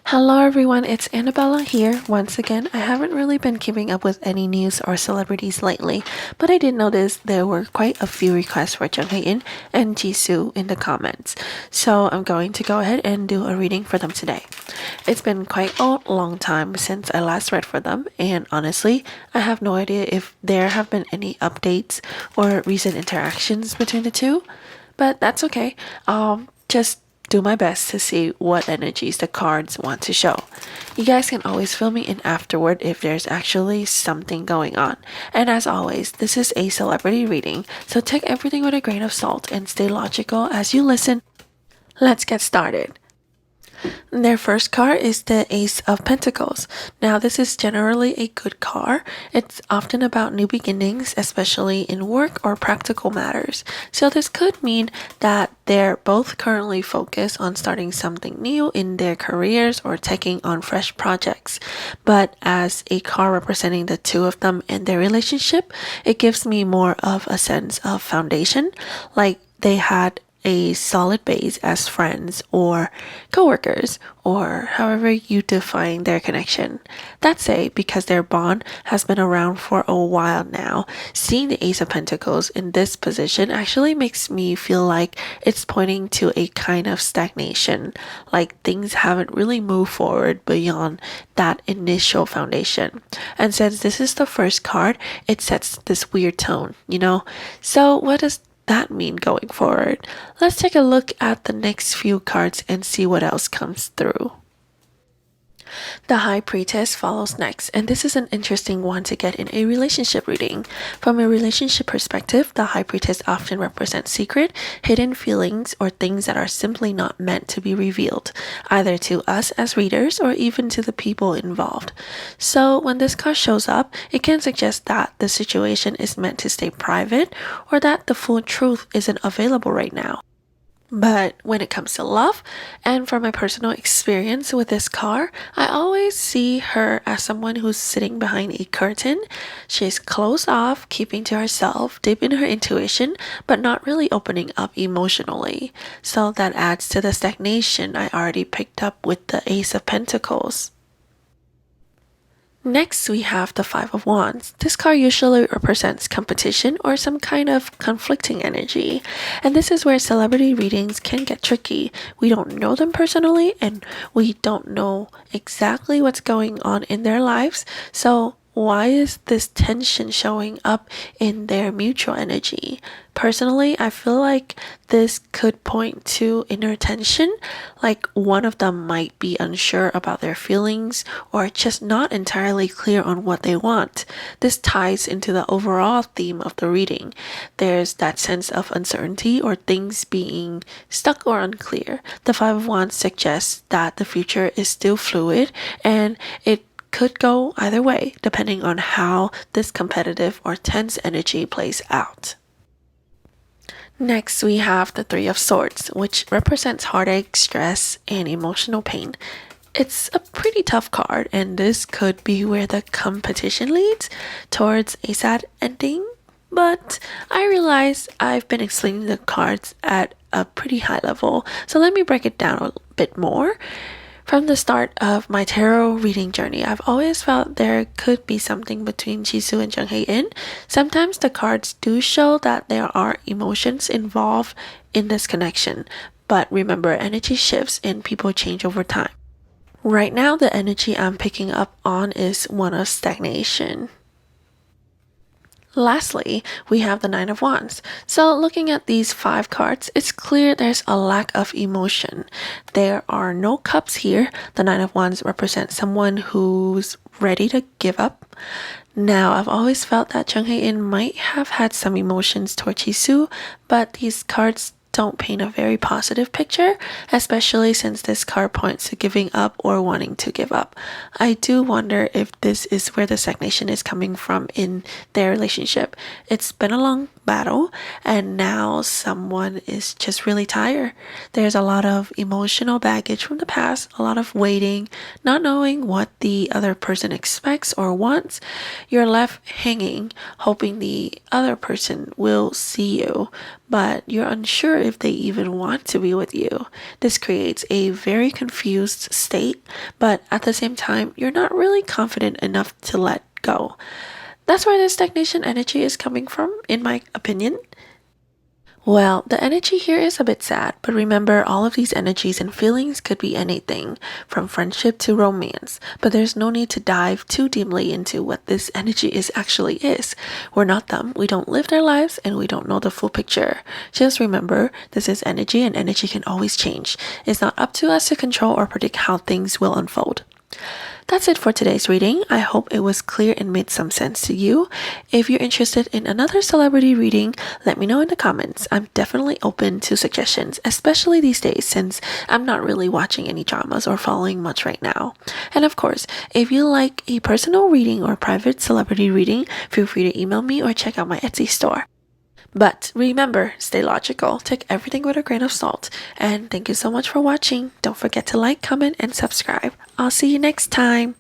Hello everyone, it's Annabella here. Once again, I haven't really been keeping up with any news or celebrities lately, but I did notice there were quite a few requests for Jung Hae and Jisoo in the comments. So I'm going to go ahead and do a reading for them today. It's been quite a long time since I last read for them, and honestly, I have no idea if there have been any updates or recent interactions between the two, but that's okay. Just do my best to see what energies the cards want to show. You guys can always fill me in afterward if there's actually something going on. And as always, this is a celebrity reading, so take everything with a grain of salt and stay logical as you listen. Let's get started. Their first card is the Ace of Pentacles. Now, this is generally a good card. It's often about new beginnings, especially in work or practical matters. So this could mean that they're both currently focused on starting something new in their careers or taking on fresh projects. But as a card representing the two of them and their relationship, it gives me more of a sense of foundation, like they had a solid base as friends or coworkers or however you define their connection. That's because their bond has been around for a while now. Seeing the Ace of Pentacles in this position actually makes me feel like it's pointing to a kind of stagnation, like things haven't really moved forward beyond that initial foundation. And since this is the first card, it sets this weird tone, So what does that mean going forward? Let's take a look at the next few cards and see what else comes through. The High Priestess follows next, and this is an interesting one to get in a relationship reading. From a relationship perspective, the High Priestess often represents secret, hidden feelings, or things that are simply not meant to be revealed, either to us as readers or even to the people involved. So when this card shows up, it can suggest that the situation is meant to stay private or that the full truth isn't available right now. But when it comes to love, and from my personal experience with this card, I always see her as someone who's sitting behind a curtain. She's closed off, keeping to herself, deep in her intuition, but not really opening up emotionally. So that adds to the stagnation I already picked up with the Ace of Pentacles. Next, we have the Five of Wands. This card usually represents competition or some kind of conflicting energy. And this is where celebrity readings can get tricky. We don't know them personally and we don't know exactly what's going on in their lives. So why is this tension showing up in their mutual energy? Personally, I feel like this could point to inner tension, like one of them might be unsure about their feelings or just not entirely clear on what they want. This ties into the overall theme of the reading. There's that sense of uncertainty or things being stuck or unclear. The Five of Wands suggests that the future is still fluid and it could go either way, depending on how this competitive or tense energy plays out. Next, we have the Three of Swords, which represents heartache, stress, and emotional pain. It's a pretty tough card, and this could be where the competition leads towards a sad ending. But I realize I've been explaining the cards at a pretty high level, so let me break it down a bit more. From the start of my tarot reading journey, I've always felt there could be something between Jisoo and Jung Hae. Sometimes the cards do show that there are emotions involved in this connection, but remember, energy shifts and people change over time. Right now, the energy I'm picking up on is one of stagnation. Lastly, we have the Nine of Wands. So looking at these 5 cards, it's clear there's a lack of emotion. There are no cups here. The Nine of Wands represents someone who's ready to give up. Now, I've always felt that Jung Hae might have had some emotions towards Jisoo, but these cards don't paint a very positive picture, especially since this card points to giving up or wanting to give up. I do wonder if this is where the stagnation is coming from in their relationship. It's been a long battle, and now someone is just really tired. There's a lot of emotional baggage from the past, a lot of waiting, not knowing what the other person expects or wants. You're left hanging, hoping the other person will see you, but you're unsure if they even want to be with you. This creates a very confused state, but at the same time, you're not really confident enough to let go. That's where this stagnation energy is coming from, in my opinion. Well, the energy here is a bit sad, but remember, all of these energies and feelings could be anything from friendship to romance. But there's no need to dive too deeply into what this energy actually is. We're not them, we don't live their lives, and we don't know the full picture. Just remember, this is energy, and energy can always change. It's not up to us to control or predict how things will unfold. That's it for today's reading. I hope it was clear and made some sense to you. If you're interested in another celebrity reading, let me know in the comments. I'm definitely open to suggestions, especially these days since I'm not really watching any dramas or following much right now. And of course, if you like a personal reading or private celebrity reading, feel free to email me or check out my Etsy store. But remember, stay logical, take everything with a grain of salt, and thank you so much for watching. Don't forget to like, comment, and subscribe. I'll see you next time.